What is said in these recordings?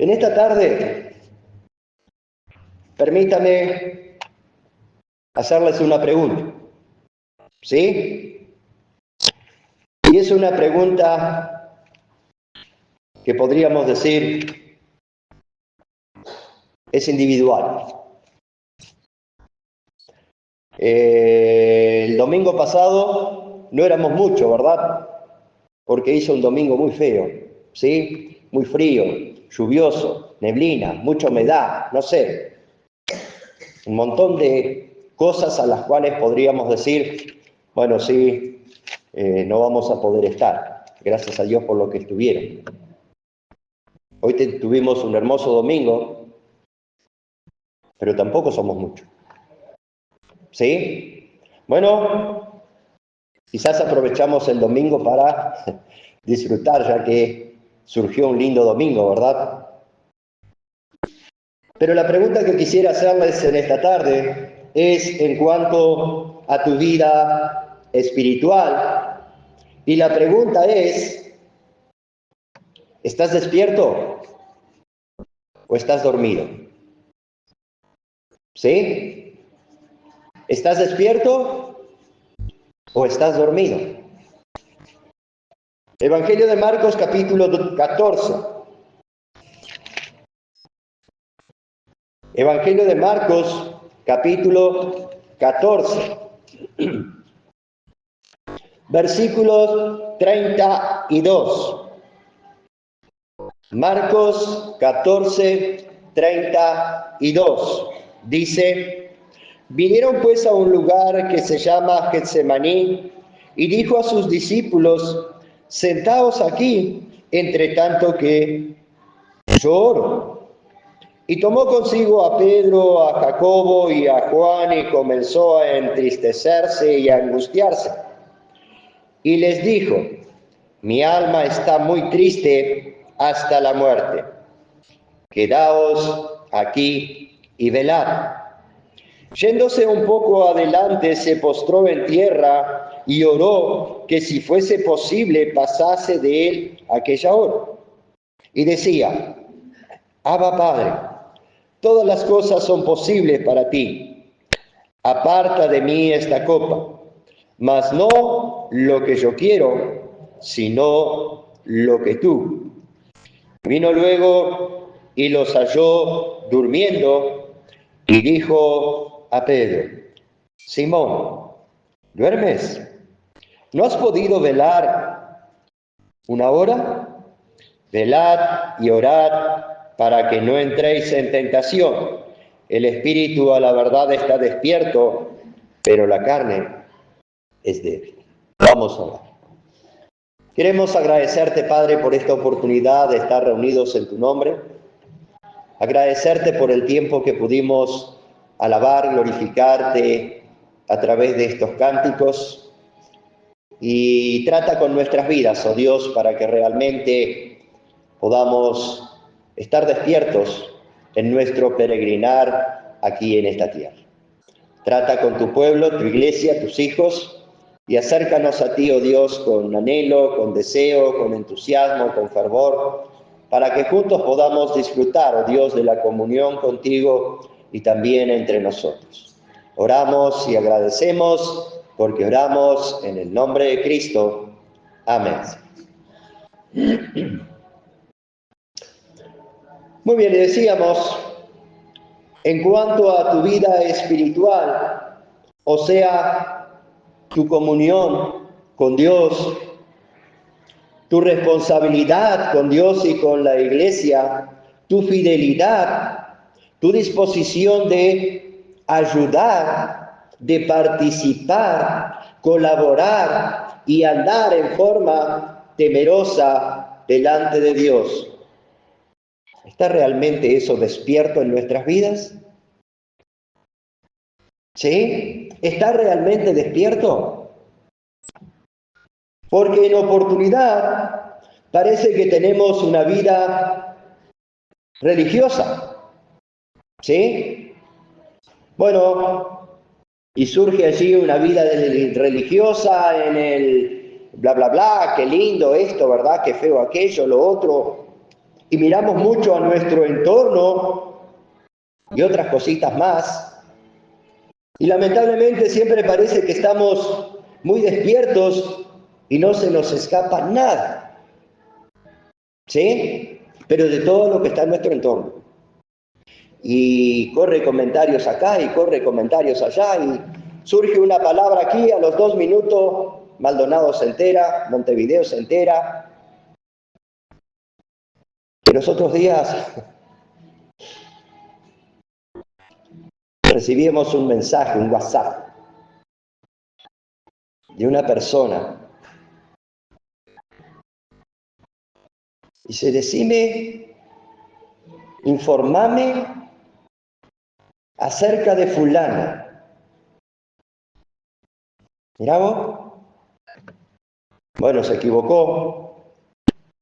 En esta tarde, permítame hacerles una pregunta, ¿sí? Y es una pregunta que podríamos decir es individual. El domingo pasado no éramos muchos, ¿verdad? Porque hizo un domingo muy feo, ¿sí? Muy frío, lluvioso, neblina, mucha humedad, no sé. Un montón de cosas a las cuales podríamos decir, bueno, sí, no vamos a poder estar. Gracias a Dios por lo que estuvieron. Hoy tuvimos un hermoso domingo, pero tampoco somos muchos. ¿Sí? Bueno, quizás aprovechamos el domingo para disfrutar, ya que surgió un lindo domingo, ¿verdad? Pero la pregunta que quisiera hacerles en esta tarde es en cuanto a tu vida espiritual. Y la pregunta es, ¿estás despierto o estás dormido? ¿Sí? ¿Estás despierto o estás dormido? Evangelio de Marcos, capítulo 14. Evangelio de Marcos, capítulo 14. Versículos 32. Marcos 14, 32. Dice: vinieron pues a un lugar que se llama Getsemaní, y dijo a sus discípulos: sentaos aquí, entre tanto que yo oro. Y tomó consigo a Pedro, a Jacobo y a Juan, y comenzó a entristecerse y a angustiarse. Y les dijo: mi alma está muy triste hasta la muerte. Quedaos aquí y velad. Yéndose un poco adelante, se postró en tierra y oró que si fuese posible pasase de él aquella hora. Y decía: Abba, Padre, todas las cosas son posibles para ti. Aparta de mí esta copa, mas no lo que yo quiero, sino lo que tú. Vino luego y los halló durmiendo, y dijo a Pedro: Simón, ¿duermes? ¿No has podido velar una hora? Velad y orad para que no entréis en tentación. El espíritu a la verdad está despierto, pero la carne es débil. Vamos a orar. Queremos agradecerte, Padre, por esta oportunidad de estar reunidos en tu nombre. Agradecerte por el tiempo que pudimos alabar, glorificarte a través de estos cánticos. Y trata con nuestras vidas, oh Dios, para que realmente podamos estar despiertos en nuestro peregrinar aquí en esta tierra. Trata con tu pueblo, tu iglesia, tus hijos, y acércanos a ti, oh Dios, con anhelo, con deseo, con entusiasmo, con fervor, para que juntos podamos disfrutar, oh Dios, de la comunión contigo y también entre nosotros. Oramos y agradecemos porque oramos en el nombre de Cristo. Amén. Muy bien, le decíamos, en cuanto a tu vida espiritual, o sea, tu comunión con Dios, tu responsabilidad con Dios y con la iglesia, tu fidelidad, tu disposición de ayudar, de participar, colaborar y andar en forma temerosa delante de Dios. ¿Está realmente eso despierto en nuestras vidas? ¿Sí? ¿Está realmente despierto? Porque en oportunidad parece que tenemos una vida religiosa. ¿Sí? Bueno, y surge allí una vida religiosa en el bla, bla, bla, qué lindo esto, ¿verdad? Qué feo aquello, lo otro. y miramos mucho a nuestro entorno y otras cositas más. Y lamentablemente siempre parece que estamos muy despiertos y no se nos escapa nada. ¿Sí? Pero de todo lo que está en nuestro entorno. Y corre comentarios acá y corre comentarios allá y surge una palabra aquí, a los 2 minutos Maldonado se entera, Montevideo se entera. Y los otros días recibimos un mensaje, un WhatsApp de una persona. Dice, decime, informame acerca de fulano. Mirá vos. Bueno, se equivocó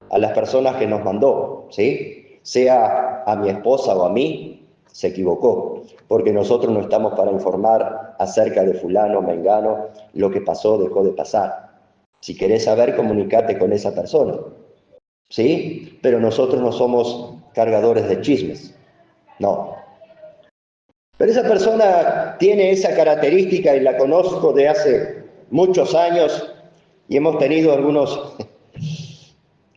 a las personas que nos mandó, ¿sí? Sea a mi esposa o a mí, se equivocó, porque nosotros no estamos para informar acerca de fulano, mengano, lo que pasó, dejó de pasar. Si querés saber, comunicate con esa persona, ¿sí? Pero nosotros no somos cargadores de chismes, no. Pero esa persona tiene esa característica y la conozco de hace muchos años y hemos tenido algunos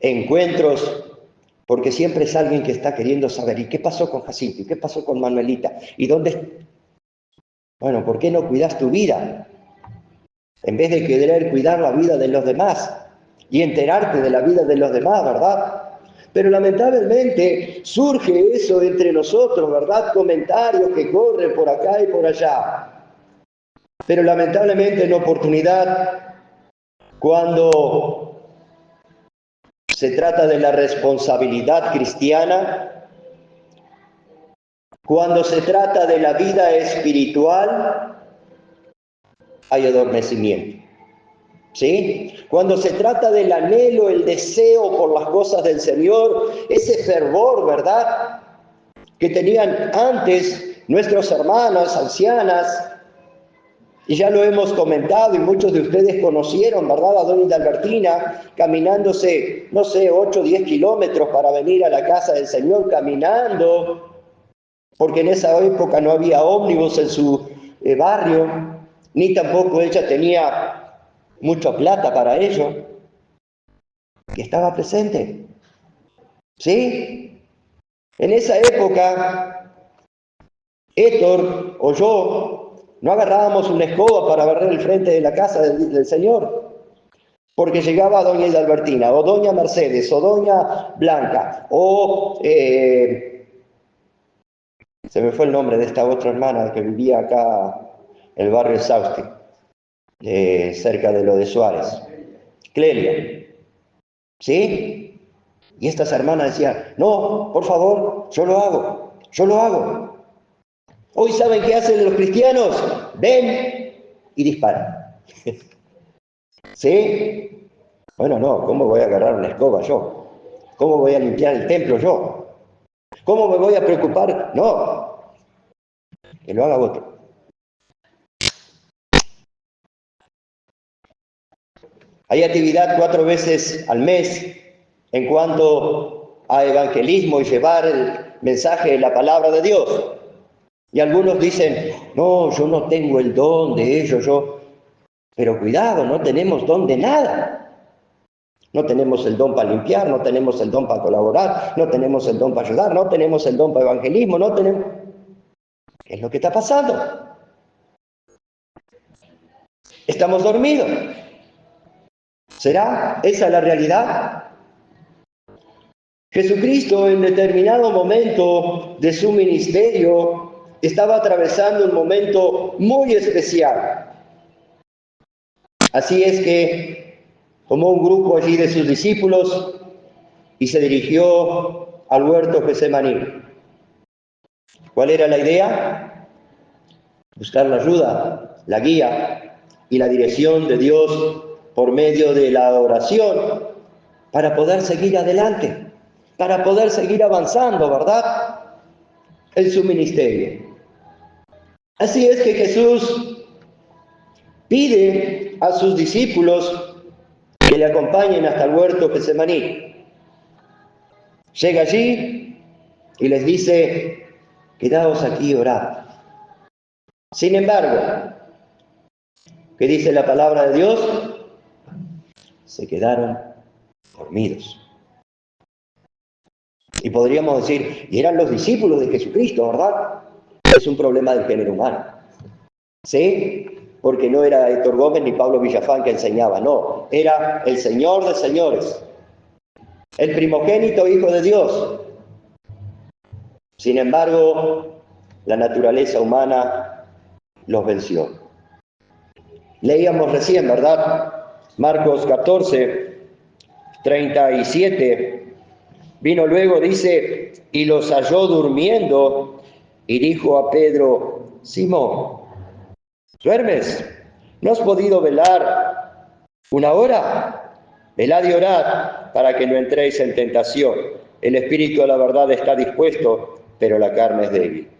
encuentros, porque siempre es alguien que está queriendo saber, ¿y qué pasó con Jacinto? ¿Y qué pasó con Manuelita? ¿Y dónde? Bueno, ¿por qué no cuidas tu vida? En vez de querer cuidar la vida de los demás y enterarte de la vida de los demás, ¿verdad? Pero lamentablemente surge eso entre nosotros, ¿verdad? Comentarios que corren por acá y por allá. Pero lamentablemente en oportunidad, cuando se trata de la responsabilidad cristiana, cuando se trata de la vida espiritual, hay adormecimiento. ¿Sí? Cuando se trata del anhelo, el deseo por las cosas del Señor, ese fervor, ¿verdad?, que tenían antes nuestros hermanos, ancianas, y ya lo hemos comentado y muchos de ustedes conocieron, ¿verdad?, a doña Albertina, caminándose, no sé, 8 o 10 kilómetros para venir a la casa del Señor, caminando, porque en esa época no había ómnibus en su barrio, ni tampoco ella tenía mucha plata para ello, y estaba presente. ¿Sí? En esa época, Héctor o yo no agarrábamos una escoba para barrer el frente de la casa del Señor, porque llegaba doña Albertina, o doña Mercedes, o doña Blanca, o se me fue el nombre de esta otra hermana que vivía acá en el barrio Sauste, cerca de lo de Suárez, Clelia. ¿Sí? Y estas hermanas decían, no, por favor, yo lo hago, yo lo hago. Hoy, ¿saben qué hacen los cristianos? Ven y disparan. ¿Sí? Bueno, no, ¿cómo voy a agarrar una escoba yo? ¿Cómo voy a limpiar el templo yo? ¿Cómo me voy a preocupar? No, que lo haga otro. Hay actividad 4 veces al mes en cuanto a evangelismo y llevar el mensaje de la palabra de Dios. Y algunos dicen, no, yo no tengo el don de ello, yo. Pero cuidado, no tenemos don de nada. No tenemos el don para limpiar, no tenemos el don para colaborar, no tenemos el don para ayudar, no tenemos el don para evangelismo, no tenemos... ¿Qué es lo que está pasando? ¿Estamos dormidos? ¿Será esa la realidad? Jesucristo en determinado momento de su ministerio estaba atravesando un momento muy especial. Así es que tomó un grupo allí de sus discípulos y se dirigió al huerto Getsemaní. ¿Cuál era la idea? Buscar la ayuda, la guía y la dirección de Dios por medio de la oración para poder seguir adelante, para poder seguir avanzando, ¿verdad?, en su ministerio. Así es que Jesús pide a sus discípulos que le acompañen hasta el huerto Getsemaní. Llega allí y les dice, quedaos aquí y orad. Sin embargo, ¿qué dice la palabra de Dios? Se quedaron dormidos. Y podríamos decir, y eran los discípulos de Jesucristo, ¿verdad? Es un problema del género humano. ¿Sí? Porque no era Héctor Gómez ni Pablo Villafán que enseñaba, no. Era el Señor de señores, el primogénito Hijo de Dios. Sin embargo, la naturaleza humana los venció. Leíamos recién, ¿verdad? Marcos 14, 37. Vino luego, dice, y los halló durmiendo, y dijo a Pedro, Simón, ¿duermes? ¿No has podido velar una hora? Velad y orad para que no entréis en tentación. El espíritu a la verdad está dispuesto, pero la carne es débil.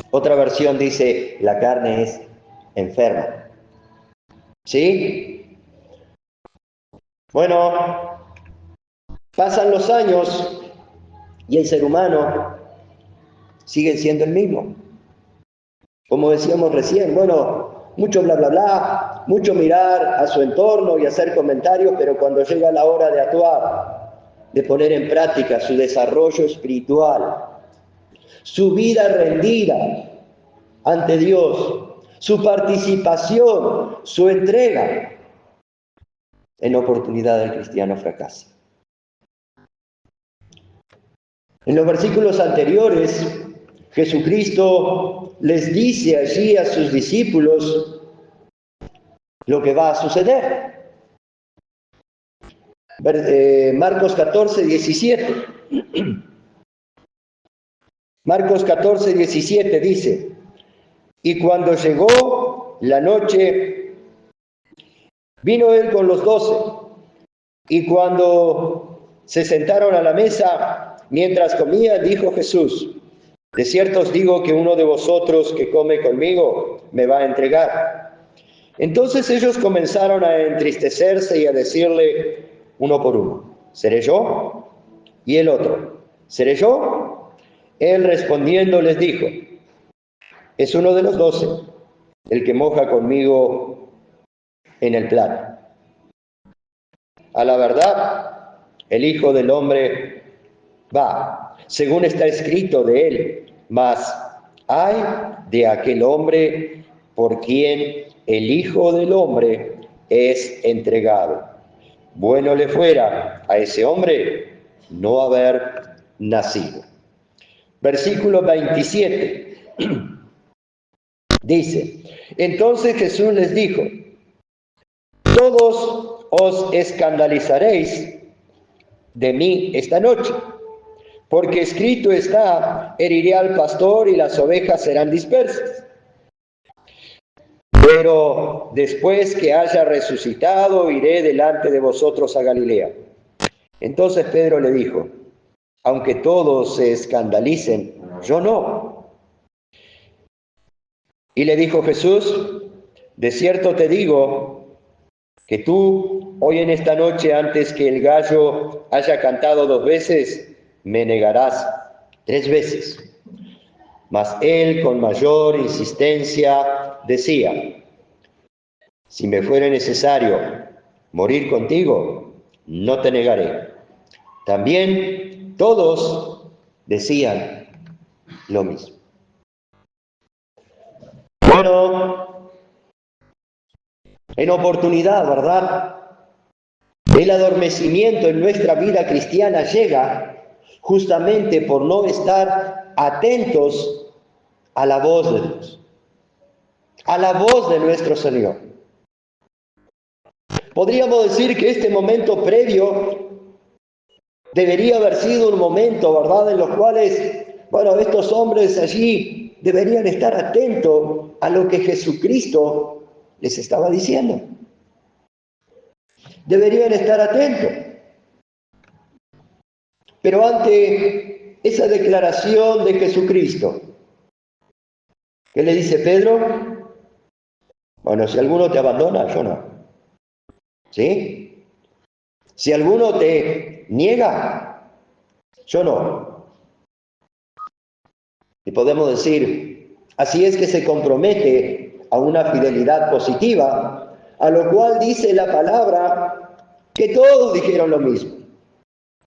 Otra versión dice, la carne es enferma. ¿Sí? Bueno, pasan los años y el ser humano sigue siendo el mismo. Como decíamos recién, bueno, mucho bla bla bla, mucho mirar a su entorno y hacer comentarios, pero cuando llega la hora de actuar, de poner en práctica su desarrollo espiritual, su vida rendida ante Dios, su participación, su entrega, en la oportunidad del cristiano fracasa. En los versículos anteriores, Jesucristo les dice allí a sus discípulos lo que va a suceder. Marcos 14, 17. Marcos 14, 17 dice, y cuando llegó la noche, vino él con los 12, y cuando se sentaron a la mesa, mientras comía, dijo Jesús, de cierto os digo que uno de vosotros que come conmigo me va a entregar. Entonces ellos comenzaron a entristecerse y a decirle uno por uno, ¿seré yo? Y el otro, ¿seré yo? Él respondiendo les dijo, es uno de los 12, el que moja conmigo en el plato. A la verdad, el Hijo del Hombre va, según está escrito de él, mas ay de aquel hombre por quien el Hijo del Hombre es entregado. Bueno le fuera a ese hombre no haber nacido. Versículo 27 dice, entonces Jesús les dijo, todos os escandalizaréis de mí esta noche, porque escrito está, heriré al pastor y las ovejas serán dispersas. Pero después que haya resucitado, iré delante de vosotros a Galilea. Entonces Pedro le dijo, aunque todos se escandalicen, yo no. Y le dijo Jesús, de cierto te digo, que tú hoy en esta noche, antes que el gallo haya cantado 2 veces, me negarás 3 veces. Mas él con mayor insistencia decía, si me fuere necesario morir contigo, no te negaré. También todos decían lo mismo. Bueno, en oportunidad, ¿verdad? El adormecimiento en nuestra vida cristiana llega justamente por no estar atentos a la voz de Dios, a la voz de nuestro Señor. Podríamos decir que este momento previo debería haber sido un momento, ¿verdad?, en los cuales, bueno, estos hombres allí deberían estar atentos a lo que Jesucristo les estaba diciendo. Deberían estar atentos. Pero ante esa declaración de Jesucristo, ¿qué le dice Pedro? Bueno, si alguno te abandona, yo no. ¿Sí? Si alguno te niega, Yo no. Y podemos decir, así es que se compromete a una fidelidad positiva, a lo cual dice la palabra que todos dijeron lo mismo.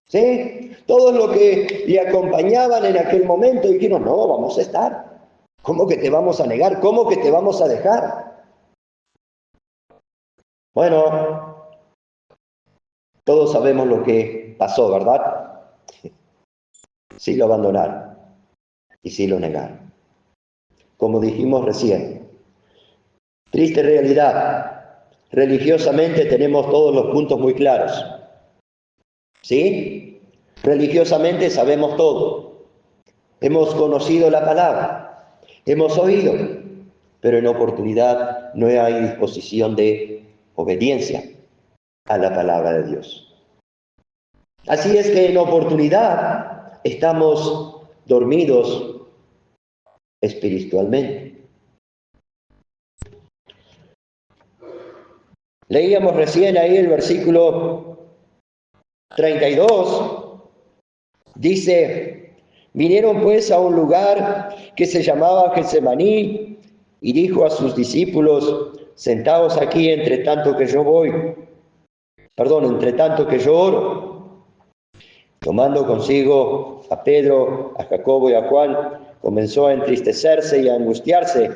¿Sí? Todos los que le acompañaban en aquel momento dijeron, no, vamos a estar. ¿Cómo que te vamos a negar? ¿Cómo que te vamos a dejar? Bueno, todos sabemos lo que pasó, ¿verdad? Sí lo abandonaron y sí lo negaron. Como dijimos recién, triste realidad. Religiosamente tenemos todos los puntos muy claros. ¿Sí? Religiosamente sabemos todo. Hemos conocido la palabra, hemos oído, pero en oportunidad no hay disposición de obediencia a la palabra de Dios. Así es que en oportunidad estamos dormidos espiritualmente. Leíamos recién ahí el versículo 32, dice, vinieron pues a un lugar que se llamaba Getsemaní y dijo a sus discípulos, sentaos aquí entre tanto que yo oro. Tomando consigo a Pedro, a Jacobo y a Juan, comenzó a entristecerse y a angustiarse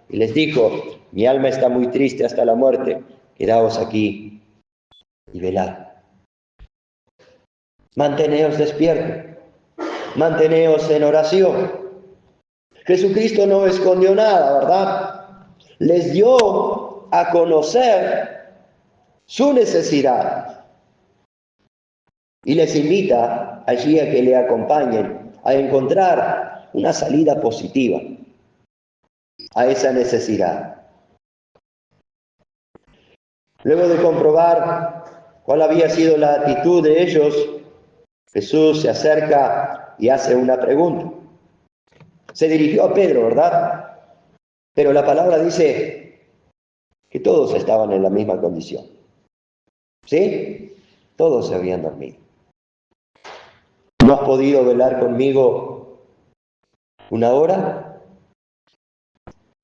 y les dijo, mi alma está muy triste hasta la muerte, quedaos aquí y velad. Manteneos despiertos, manteneos en oración. Jesucristo no escondió nada, ¿verdad? Les dio a conocer su necesidad y les invita allí a que le acompañen a encontrar una salida positiva a esa necesidad. Luego de comprobar cuál había sido la actitud de ellos, Jesús se acerca y hace una pregunta. Se dirigió a Pedro, ¿verdad? Pero la palabra dice que todos estaban en la misma condición. ¿Sí? Todos se habían dormido. ¿No has podido velar conmigo una hora?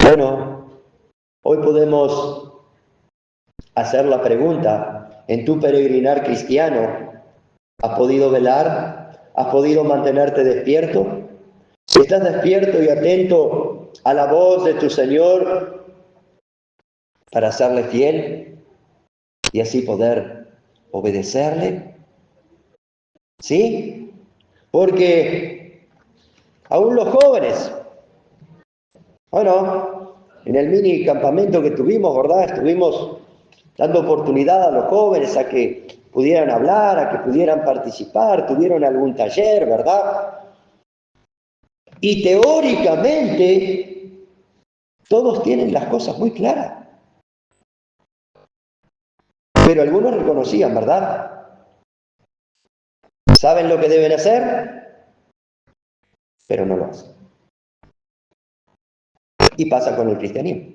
Bueno, hoy podemos hacer la pregunta, en tu peregrinar cristiano, ¿has podido velar? ¿Has podido mantenerte despierto? ¿Estás despierto y atento a la voz de tu Señor para serle fiel y así poder obedecerle? ¿Sí? Porque aún los jóvenes, bueno, en el mini campamento que tuvimos, ¿verdad? Estuvimos dando oportunidad a los jóvenes a que pudieran hablar, a que pudieran participar, tuvieron algún taller, ¿verdad? Y teóricamente todos tienen las cosas muy claras. Pero algunos reconocían, ¿verdad? Saben lo que deben hacer, pero no lo hacen. Y pasa con el cristianismo.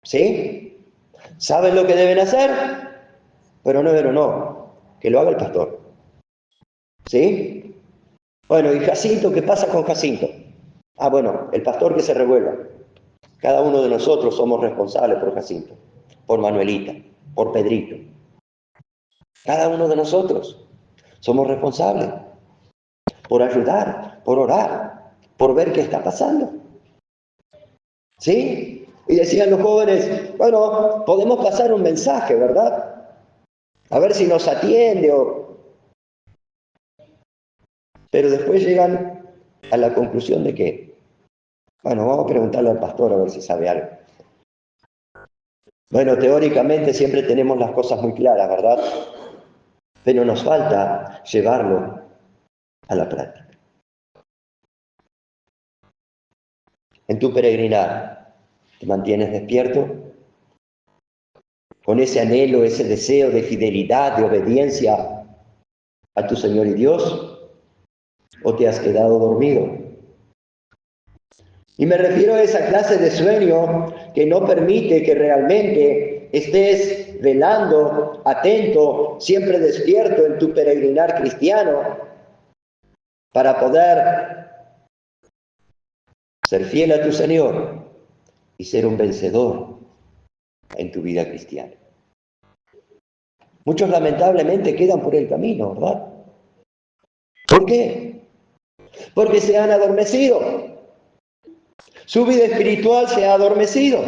¿Sí? Saben lo que deben hacer, pero no, que lo haga el pastor. ¿Sí? Bueno, ¿y Jacinto? ¿Qué pasa con Jacinto? Ah, bueno, el pastor que se revuelva. Cada uno de nosotros somos responsables por Jacinto, por Manuelita, por Pedrito. Cada uno de nosotros somos responsables por ayudar, por orar, por ver qué está pasando. ¿Sí? Y decían los jóvenes, bueno, podemos pasar un mensaje, ¿verdad? A ver si nos atiende o... Pero después llegan a la conclusión de que, bueno, vamos a preguntarle al pastor a ver si sabe algo. Bueno, teóricamente siempre tenemos las cosas muy claras, ¿verdad? Pero nos falta llevarlo a la práctica. En tu peregrinar, ¿te mantienes despierto? Con ese anhelo, ese deseo de fidelidad, de obediencia a tu Señor y Dios, ¿o te has quedado dormido? Y me refiero a esa clase de sueño que no permite que realmente estés velando, atento, siempre despierto en tu peregrinar cristiano, para poder ser fiel a tu Señor y ser un vencedor en tu vida cristiana. Muchos lamentablemente quedan por el camino, ¿verdad? ¿Por qué? Porque se han adormecido. Su vida espiritual se ha adormecido.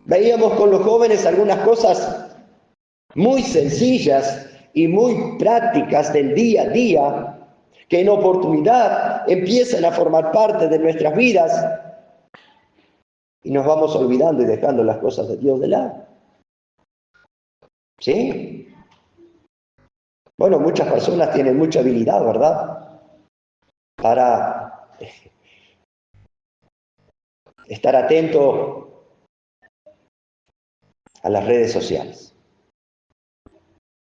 Veíamos con los jóvenes algunas cosas muy sencillas y muy prácticas del día a día que en oportunidad empiezan a formar parte de nuestras vidas y nos vamos olvidando y dejando las cosas de Dios de lado. ¿Sí? Bueno, muchas personas tienen mucha habilidad, ¿verdad? Para estar atento a las redes sociales.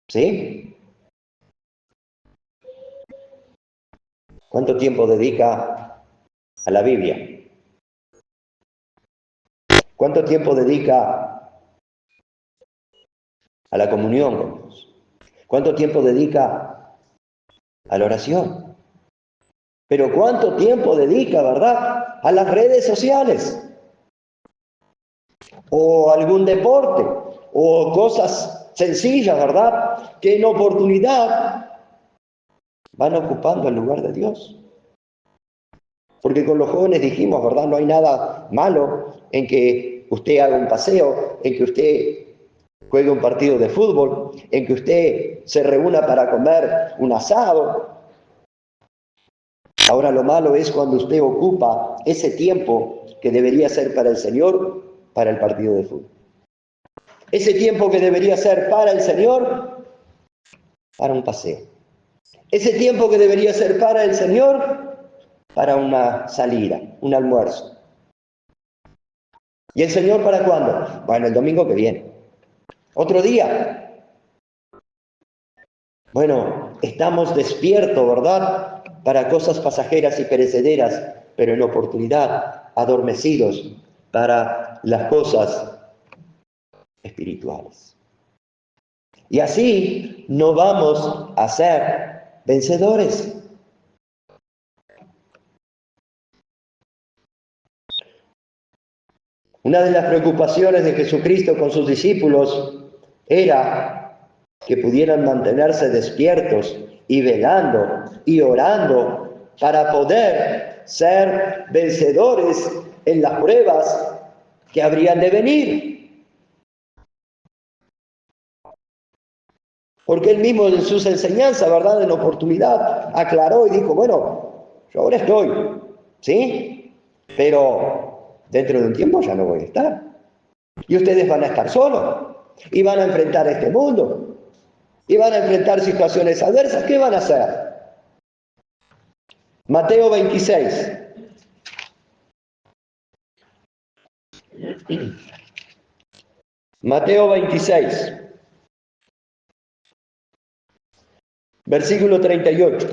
¿Sí? ¿Cuánto tiempo dedica a la Biblia? ¿Cuánto tiempo dedica a la comunión con Dios? ¿Cuánto tiempo dedica a la oración? Pero ¿cuánto tiempo dedica, verdad, a las redes sociales? O algún deporte, o cosas sencillas, ¿verdad? Que en oportunidad van ocupando el lugar de Dios. Porque con los jóvenes dijimos, ¿verdad? No hay nada malo en que usted haga un paseo, en que usted juegue un partido de fútbol, en que usted se reúna para comer un asado. Ahora lo malo es cuando usted ocupa ese tiempo que debería ser para el Señor, para el partido de fútbol. Ese tiempo que debería ser para el Señor, para un paseo. Ese tiempo que debería ser para el Señor, para una salida, un almuerzo. ¿Y el Señor para cuándo? Bueno, el domingo que viene. ¿Otro día? Bueno, estamos despiertos, ¿verdad? Para cosas pasajeras y perecederas, pero en oportunidad, adormecidos para las cosas espirituales. Y así no vamos a ser vencedores. Una de las preocupaciones de Jesucristo con sus discípulos era que pudieran mantenerse despiertos y velando y orando para poder ser vencedores en las pruebas que habrían de venir. Porque él mismo en sus enseñanzas, ¿verdad? En oportunidad, aclaró y dijo, bueno, yo ahora estoy, ¿sí? Pero dentro de un tiempo ya no voy a estar. Y ustedes van a estar solos. Y van a enfrentar este mundo. Y van a enfrentar situaciones adversas. ¿Qué van a hacer? Mateo 26. Mateo 26. Versículo 38.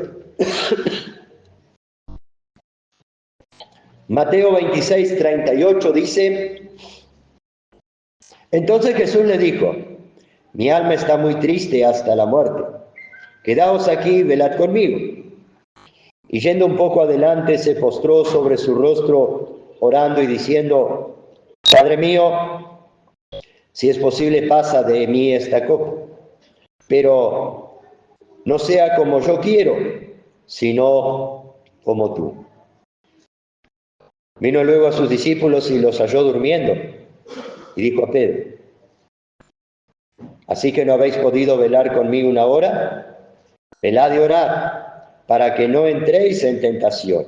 Mateo 26, 38 dice, entonces Jesús le dijo, mi alma está muy triste hasta la muerte. Quedaos aquí y velad conmigo. Y yendo un poco adelante, se postró sobre su rostro, orando y diciendo, Padre mío, si es posible, pasa de mí esta copa. Pero no sea como yo quiero, sino como tú. Vino luego a sus discípulos y los halló durmiendo. Y dijo a Pedro, ¿así que no habéis podido velar conmigo una hora? Velad y orad, para que no entréis en tentación.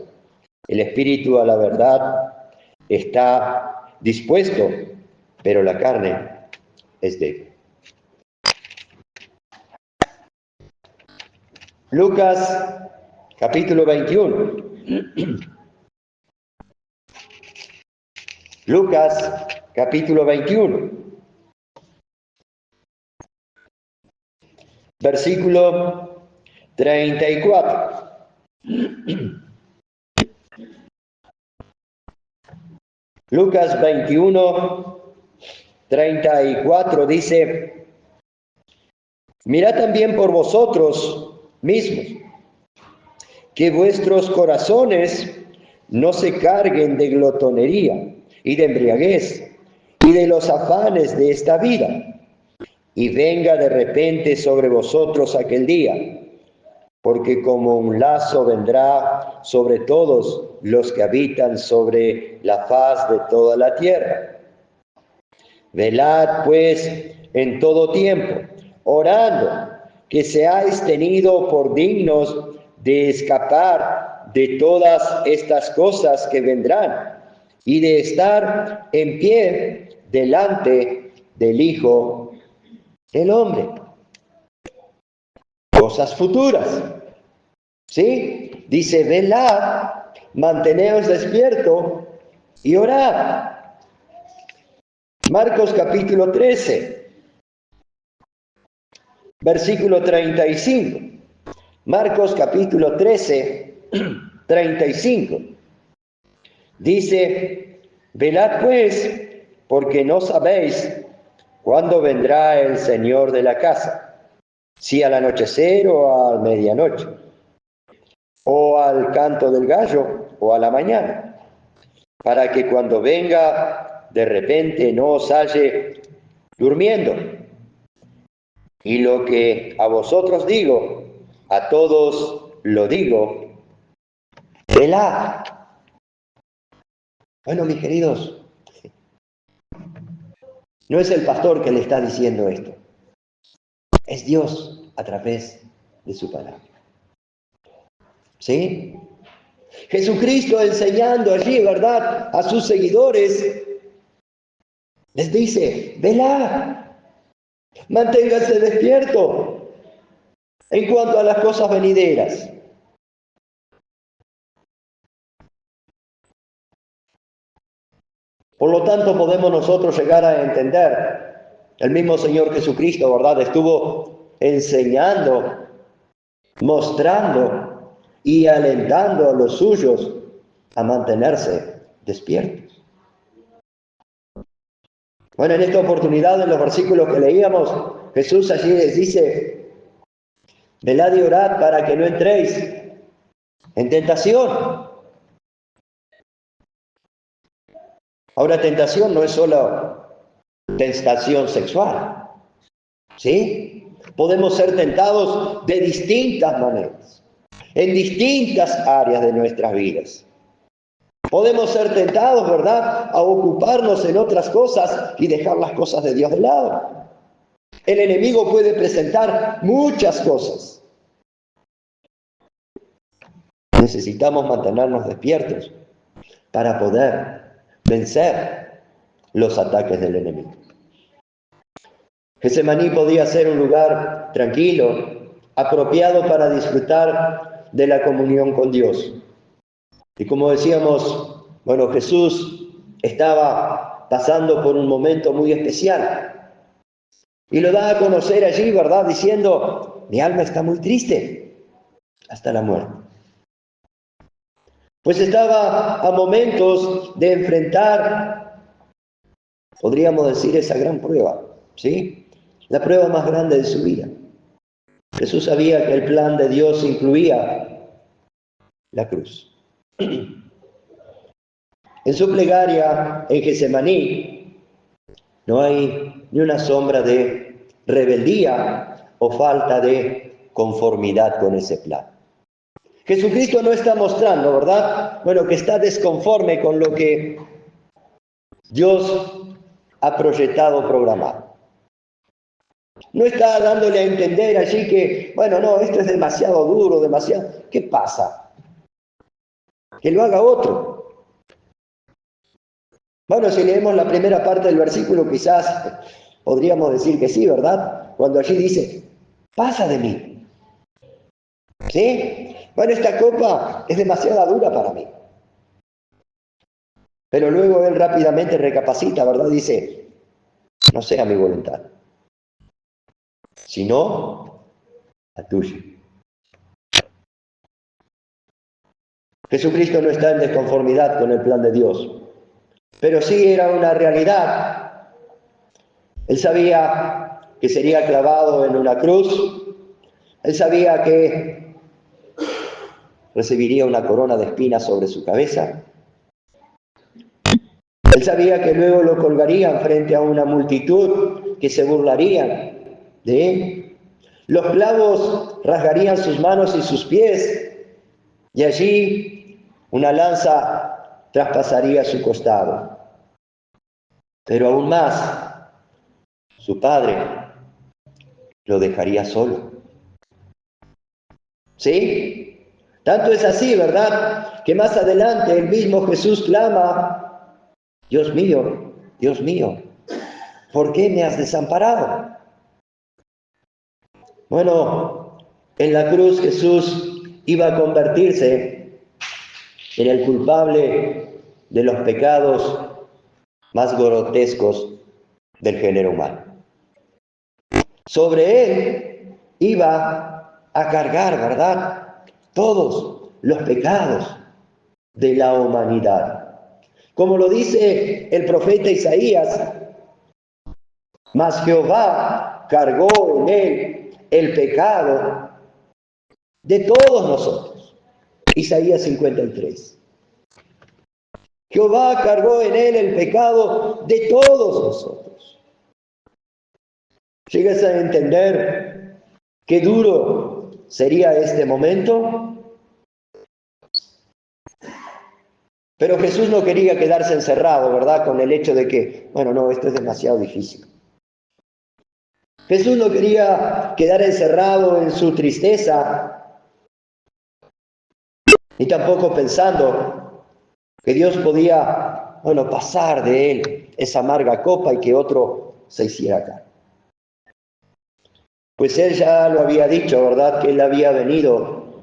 El espíritu a la verdad está dispuesto, pero la carne es débil. Lucas capítulo 21. Lucas capítulo 21. Versículo 34. Lucas 21, 34 dice, mirad también por vosotros mismos, que vuestros corazones no se carguen de glotonería y de embriaguez y de los afanes de esta vida, y venga de repente sobre vosotros aquel día, porque como un lazo vendrá sobre todos los que habitan sobre la faz de toda la tierra. Velad pues en todo tiempo, orando, que seáis tenidos por dignos de escapar de todas estas cosas que vendrán y de estar en pie delante del Hijo del Hombre. Cosas futuras. ¿Sí? Dice, velad, manteneos despierto y orad. Marcos capítulo 13, versículo 35. Marcos capítulo 13, 35. Dice, velad pues, porque no sabéis cuándo vendrá el Señor de la casa, si al anochecer o a medianoche, o al canto del gallo, o a la mañana, para que cuando venga de repente no os halle durmiendo. Y lo que a vosotros digo, a todos lo digo, velad. Bueno, mis queridos, no es el pastor que le está diciendo esto, es Dios a través de su palabra. ¿Sí? Jesucristo enseñando allí, ¿verdad?, a sus seguidores, les dice, velad, manténganse despierto en cuanto a las cosas venideras. Por lo tanto, podemos nosotros llegar a entender, el mismo Señor Jesucristo, ¿verdad?, estuvo enseñando, mostrando y alentando a los suyos a mantenerse despiertos. Bueno, en esta oportunidad, en los versículos que leíamos, Jesús allí les dice, velad y orad para que no entréis en tentación. Ahora, tentación no es solo tentación sexual, ¿sí? Podemos ser tentados de distintas maneras, en distintas áreas de nuestras vidas. Podemos ser tentados, ¿verdad?, a ocuparnos en otras cosas y dejar las cosas de Dios de lado. El enemigo puede presentar muchas cosas. Necesitamos mantenernos despiertos para poder vencer los ataques del enemigo. Getsemaní podía ser un lugar tranquilo, apropiado para disfrutar de la comunión con Dios. Y como decíamos, bueno, Jesús estaba pasando por un momento muy especial. Y lo da a conocer allí, ¿verdad?, diciendo, mi alma está muy triste hasta la muerte. Pues estaba a momentos de enfrentar, podríamos decir, esa gran prueba, ¿sí? La prueba más grande de su vida. Jesús sabía que el plan de Dios incluía la cruz. En su plegaria en Getsemaní no hay ni una sombra de rebeldía o falta de conformidad con ese plan. Jesucristo no está mostrando, ¿verdad?, bueno, que está desconforme con lo que Dios ha proyectado, programado. No está dándole a entender allí que, bueno, no, esto es demasiado duro, demasiado... ¿Qué pasa? Que lo haga otro. Bueno, si leemos la primera parte del versículo, quizás podríamos decir que sí, ¿verdad? Cuando allí dice, pasa de mí. ¿Sí? Bueno, esta copa es demasiado dura para mí. Pero luego él rápidamente recapacita, ¿verdad? Dice, no sea mi voluntad, sino la tuya. Jesucristo no está en desconformidad con el plan de Dios, pero sí era una realidad. Él sabía que sería clavado en una cruz, él sabía que recibiría una corona de espinas sobre su cabeza. Él sabía que luego lo colgarían frente a una multitud que se burlarían de él. Los clavos rasgarían sus manos y sus pies, y allí una lanza traspasaría su costado. Pero aún más, su padre lo dejaría solo. ¿Sí? Tanto es así, ¿verdad? Que más adelante el mismo Jesús clama: Dios mío, ¿por qué me has desamparado? Bueno, en la cruz Jesús iba a convertirse en el culpable de los pecados más grotescos del género humano. Sobre él iba a cargar, ¿verdad?, todos los pecados de la humanidad. Como lo dice el profeta Isaías: mas Jehová cargó en él el pecado de todos nosotros. Isaías 53. Jehová cargó en él el pecado de todos nosotros. ¿Llegas a entender qué duro sería este momento? Pero Jesús no quería quedarse encerrado, ¿verdad?, con el hecho de que, no, esto es demasiado difícil. Jesús no quería quedar encerrado en su tristeza, ni tampoco pensando que Dios podía, pasar de él esa amarga copa y que otro se hiciera cargo. Pues él ya lo había dicho, ¿verdad?, que él había venido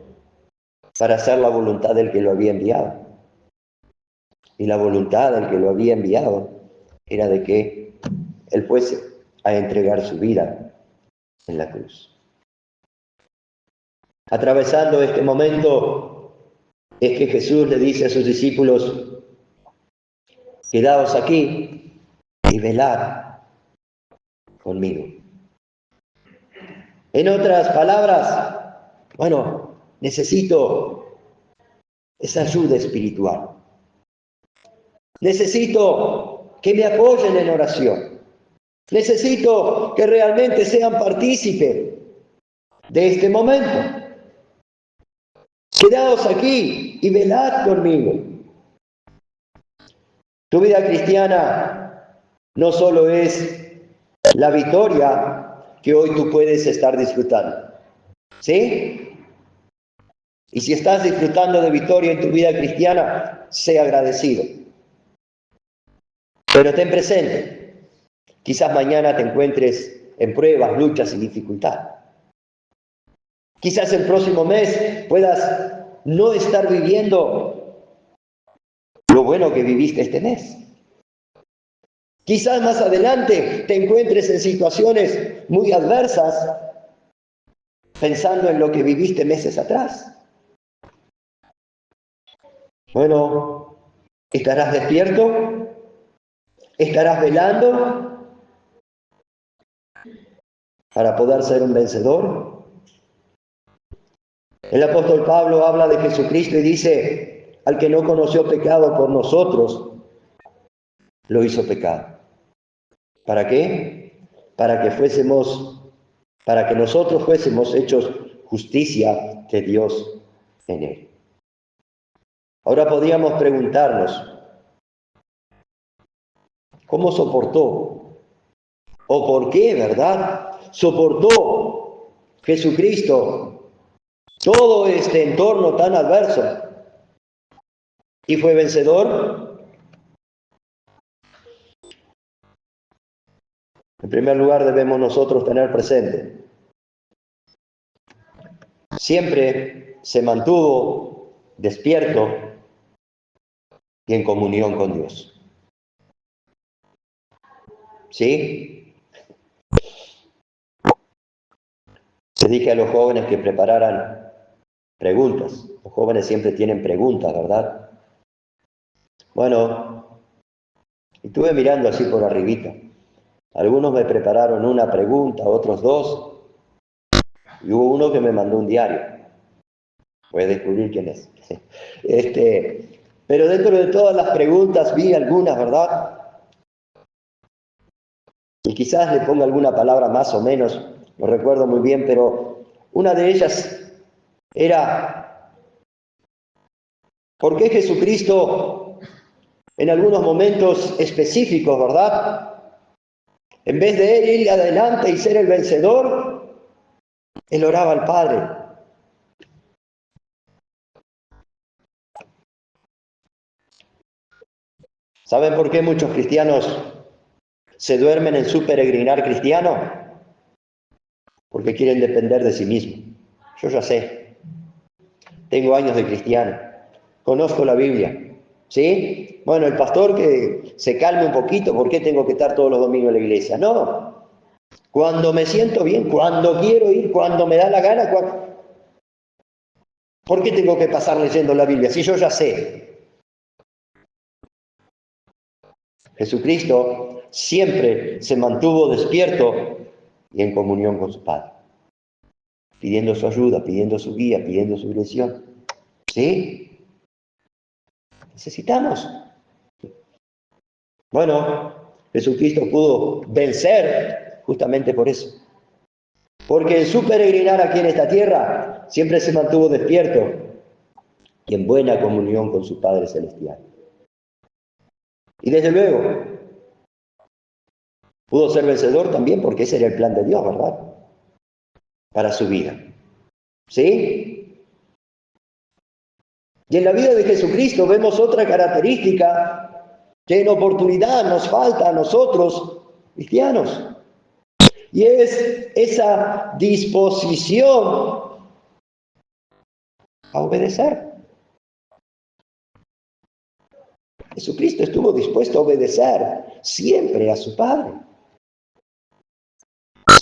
para hacer la voluntad del que lo había enviado. Y la voluntad del que lo había enviado era de que él fuese a entregar su vida en la cruz. Atravesando este momento es que Jesús le dice a sus discípulos: quedaos aquí y velad conmigo. En otras palabras, necesito esa ayuda espiritual. Necesito que me apoyen en oración. Necesito que realmente sean partícipes de este momento. Quedaos aquí y velad conmigo. Tu vida cristiana no solo es la victoria que hoy tú puedes estar disfrutando, ¿sí? Y si estás disfrutando de victoria en tu vida cristiana, sé agradecido. Pero ten presente, quizás mañana te encuentres en pruebas, luchas y dificultades. Quizás el próximo mes puedas no estar viviendo lo bueno que viviste este mes. Quizás más adelante te encuentres en situaciones muy adversas, pensando en lo que viviste meses atrás. ¿Estarás despierto? ¿Estarás velando para poder ser un vencedor? El apóstol Pablo habla de Jesucristo y dice: al que no conoció pecado por nosotros, lo hizo pecado. ¿Para qué? Para que nosotros fuésemos hechos justicia de Dios en él. Ahora podríamos preguntarnos: ¿cómo soportó? ¿O por qué, verdad, soportó Jesucristo todo este entorno tan adverso y fue vencedor? En primer lugar, debemos nosotros tener presente: siempre se mantuvo despierto y en comunión con Dios. ¿Sí? Les dije a los jóvenes que prepararan preguntas. Los jóvenes siempre tienen preguntas, ¿verdad? Y estuve mirando así por arribita. Algunos me prepararon una pregunta, otros dos, y hubo uno que me mandó un diario. Voy a descubrir quién es. Pero dentro de todas las preguntas vi algunas, ¿verdad? Y quizás le ponga alguna palabra más o menos, no recuerdo muy bien, pero una de ellas era, ¿por qué Jesucristo en algunos momentos específicos, ¿verdad? En vez de él ir adelante y ser el vencedor, él oraba al Padre. ¿Saben por qué muchos cristianos se duermen en su peregrinar cristiano? Porque quieren depender de sí mismos. Yo ya sé, tengo años de cristiano, conozco la Biblia, ¿sí? Bueno, el pastor que se calme un poquito, ¿por qué tengo que estar todos los domingos en la iglesia? No, cuando me siento bien, cuando quiero ir, cuando me da la gana, ¿por qué tengo que pasar leyendo la Biblia? Si yo ya sé. Jesucristo siempre se mantuvo despierto y en comunión con su Padre, pidiendo su ayuda, pidiendo su guía, pidiendo su dirección. ¿Sí? Necesitamos. Bueno, Jesucristo pudo vencer justamente por eso. Porque en su peregrinar aquí en esta tierra siempre se mantuvo despierto y en buena comunión con su Padre Celestial. Y desde luego, pudo ser vencedor también porque ese era el plan de Dios, ¿verdad? Para su vida. ¿Sí? Y en la vida de Jesucristo vemos otra característica que en oportunidad nos falta a nosotros, cristianos. Y es esa disposición a obedecer. Jesucristo estuvo dispuesto a obedecer siempre a su Padre.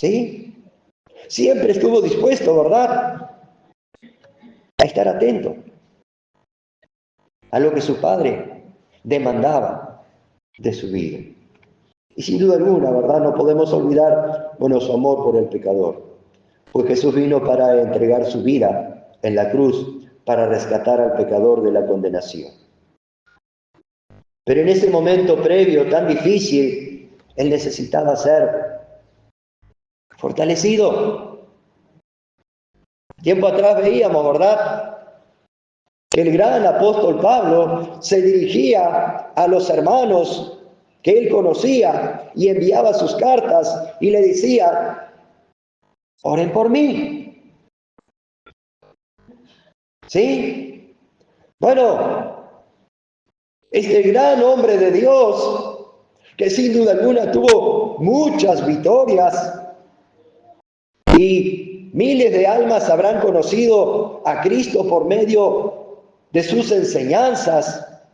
¿Sí? Siempre estuvo dispuesto, ¿verdad? A estar atento a lo que su Padre demandaba de su vida. Y sin duda alguna, ¿verdad? No podemos olvidar, bueno, su amor por el pecador. Pues Jesús vino para entregar su vida en la cruz para rescatar al pecador de la condenación. Pero en ese momento previo tan difícil, él necesitaba ser fortalecido. Tiempo atrás veíamos, ¿verdad?, que el gran apóstol Pablo se dirigía a los hermanos que él conocía y enviaba sus cartas y le decía: oren por mí. ¿Sí? Bueno, este gran hombre de Dios, que sin duda alguna tuvo muchas victorias y miles de almas habrán conocido a Cristo por medio de sus enseñanzas,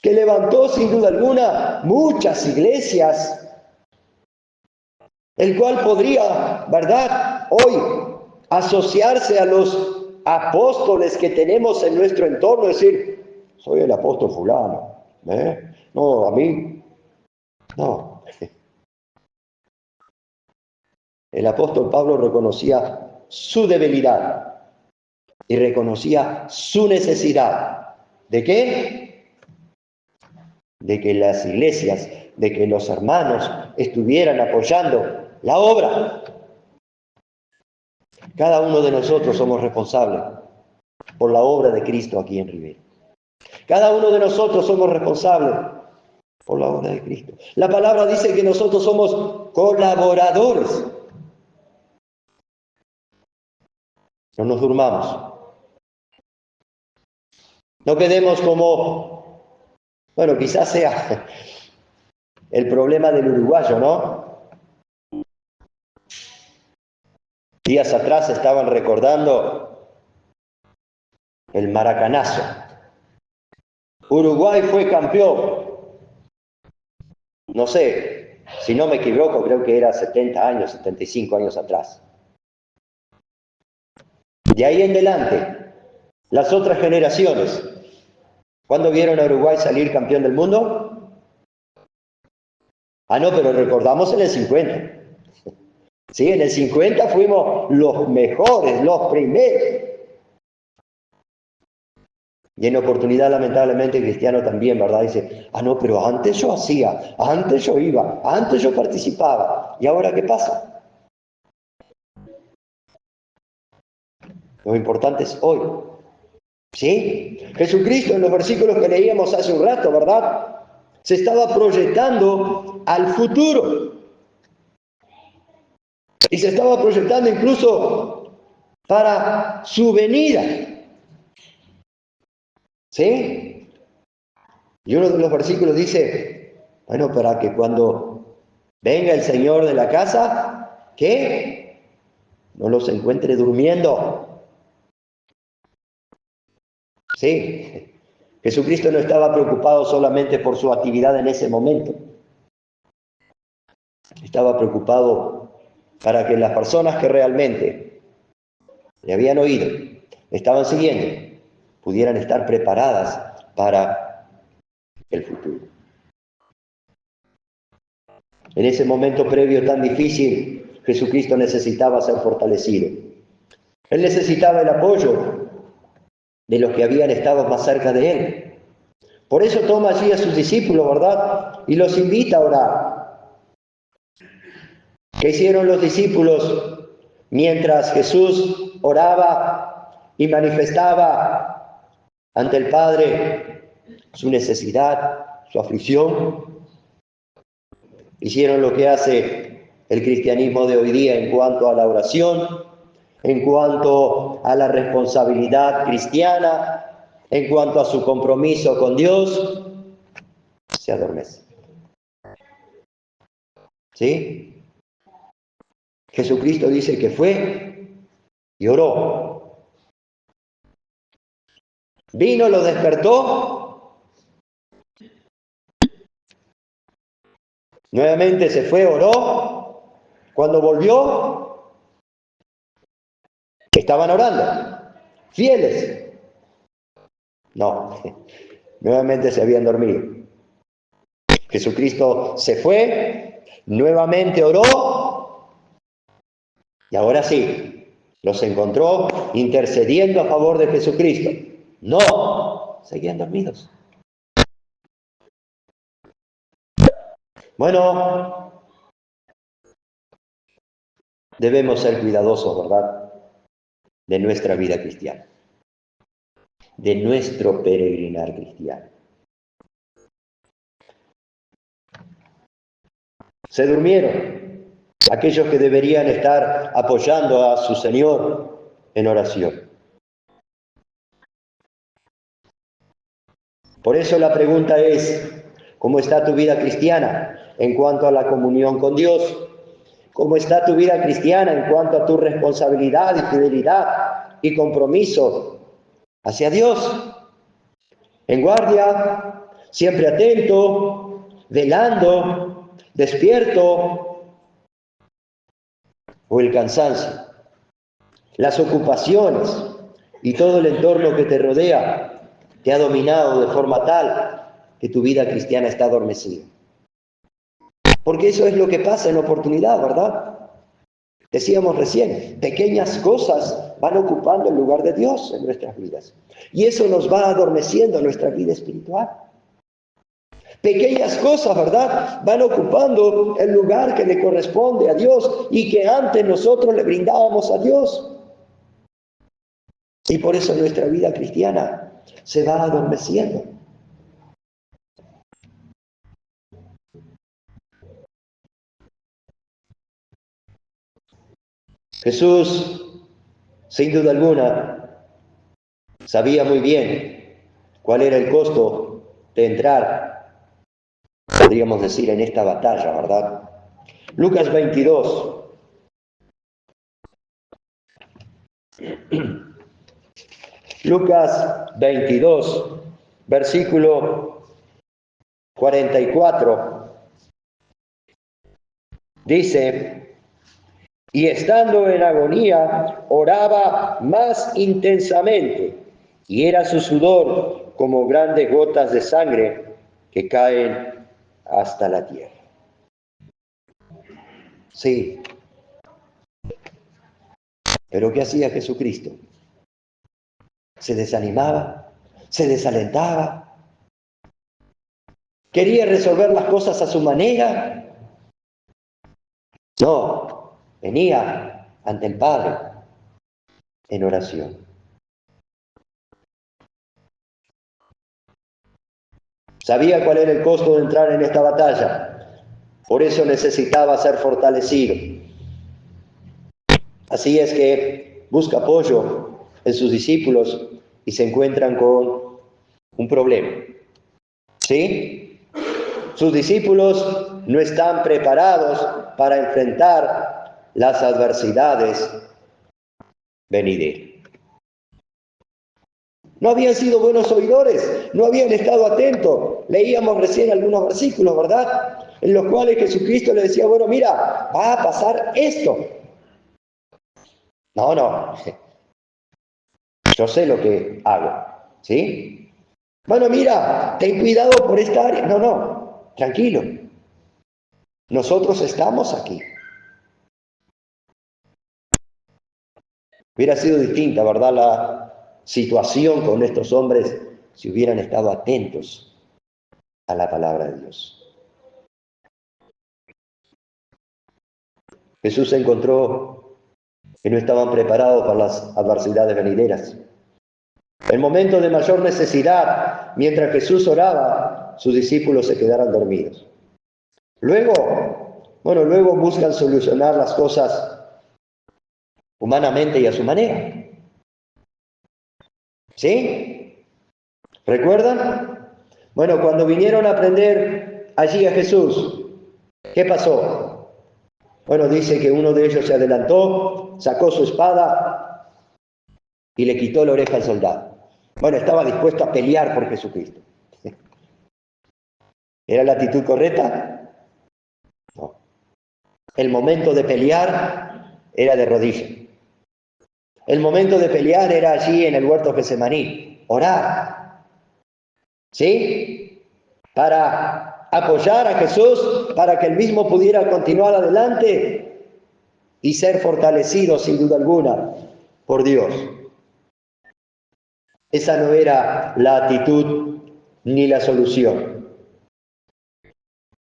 que levantó sin duda alguna muchas iglesias, el cual podría, ¿verdad?, hoy asociarse a los apóstoles que tenemos en nuestro entorno, decir: soy el apóstol fulano, no, a mí, no. El apóstol Pablo reconocía su debilidad y reconocía su necesidad. ¿De qué? De que las iglesias, de que los hermanos estuvieran apoyando la obra. Cada uno de nosotros somos responsables por la obra de Cristo aquí en Rivera. Cada uno de nosotros somos responsables por la obra de Cristo. La palabra dice que nosotros somos colaboradores. No nos durmamos. No quedemos como, bueno, quizás sea el problema del uruguayo, ¿no? Días atrás estaban recordando el maracanazo. Uruguay fue campeón. No sé, si no me equivoco, creo que era 70 años, 75 años atrás. De ahí en adelante, las otras generaciones, ¿cuándo vieron a Uruguay salir campeón del mundo? Ah, no, pero recordamos en el 50. Sí, en el 50 fuimos los mejores, los primeros. Y en oportunidad, lamentablemente, el cristiano también, ¿verdad? Dice, ah, no, pero antes yo hacía, antes yo iba, antes yo participaba. ¿Y ahora qué pasa? Lo importante es hoy. ¿Sí? Jesucristo, en los versículos que leíamos hace un rato, ¿verdad? Se estaba proyectando al futuro. Y se estaba proyectando incluso para su venida. ¿Sí? Y uno de los versículos dice, bueno, para que cuando venga el Señor de la casa, ¿qué? No los encuentre durmiendo. ¿Sí? Jesucristo no estaba preocupado solamente por su actividad en ese momento. Estaba preocupado para que las personas que realmente le habían oído, le estaban siguiendo, pudieran estar preparadas para el futuro. En ese momento previo tan difícil, Jesucristo necesitaba ser fortalecido. Él necesitaba el apoyo de los que habían estado más cerca de él. Por eso toma allí a sus discípulos, ¿verdad? Y los invita a orar. ¿Qué hicieron los discípulos mientras Jesús oraba y manifestaba ante el Padre su necesidad, su aflicción? Hicieron lo que hace el cristianismo de hoy día en cuanto a la oración, en cuanto a la responsabilidad cristiana, en cuanto a su compromiso con Dios, se adormece. ¿Sí? Jesucristo dice que fue y oró. Vino, lo despertó. Nuevamente se fue, oró. Cuando volvió, estaban orando. Fieles. No, nuevamente se habían dormido. Jesucristo se fue, nuevamente oró, y ahora sí, los encontró intercediendo a favor de Jesucristo. No, seguían dormidos. Bueno, debemos ser cuidadosos, ¿verdad?, de nuestra vida cristiana, de nuestro peregrinar cristiano. Se durmieron aquellos que deberían estar apoyando a su Señor en oración. Por eso la pregunta es, ¿cómo está tu vida cristiana en cuanto a la comunión con Dios? ¿Cómo está tu vida cristiana en cuanto a tu responsabilidad y fidelidad y compromiso hacia Dios? En guardia, siempre atento, velando, despierto, o el cansancio, las ocupaciones y todo el entorno que te rodea te ha dominado de forma tal que tu vida cristiana está adormecida. Porque eso es lo que pasa en oportunidad, ¿verdad? Decíamos recién, pequeñas cosas van ocupando el lugar de Dios en nuestras vidas. Y eso nos va adormeciendo nuestra vida espiritual. Pequeñas cosas, ¿verdad?, van ocupando el lugar que le corresponde a Dios y que antes nosotros le brindábamos a Dios. Y por eso nuestra vida cristiana se va adormeciendo. Jesús, sin duda alguna, sabía muy bien cuál era el costo de entrar, podríamos decir, en esta batalla, ¿verdad? Lucas 22. Lucas 22, versículo 44. Dice, y estando en agonía, oraba más intensamente, y era su sudor como grandes gotas de sangre que caen hasta la tierra. Sí, pero ¿qué hacía Jesucristo? ¿Se desanimaba? se desalentaba, quería resolver las cosas a su manera. No, venía ante el Padre en oración. Sabía cuál era el costo de entrar en esta batalla, por eso necesitaba ser fortalecido. Así es que busca apoyo en sus discípulos y se encuentran con un problema. ¿Sí? Sus discípulos no están preparados para enfrentar las adversidades venideras. No habían sido buenos oidores, no habían estado atentos. Leíamos recién algunos versículos, ¿verdad? En los cuales Jesucristo le decía, bueno, mira, va a pasar esto. No, yo sé lo que hago, ¿sí? Bueno, mira, ten cuidado por esta área. No, tranquilo. Nosotros estamos aquí. Hubiera sido distinta, ¿verdad?, la situación con estos hombres si hubieran estado atentos a la palabra de Dios. Jesús encontró que no estaban preparados para las adversidades venideras. En momentos de mayor necesidad, mientras Jesús oraba, sus discípulos se quedaron dormidos. Luego buscan solucionar las cosas humanamente y a su manera. ¿Sí? ¿Recuerdan? Bueno, cuando vinieron a aprender allí a Jesús, ¿qué pasó? Bueno, dice que uno de ellos se adelantó, sacó su espada y le quitó la oreja al soldado. Bueno, estaba dispuesto a pelear por Jesucristo. ¿Era la actitud correcta? No. El momento de pelear era de rodillas. El momento de pelear era allí en el huerto Getsemaní. Orar. ¿Sí? Para apoyar a Jesús, para que él mismo pudiera continuar adelante y ser fortalecido sin duda alguna por Dios. Esa no era la actitud ni la solución.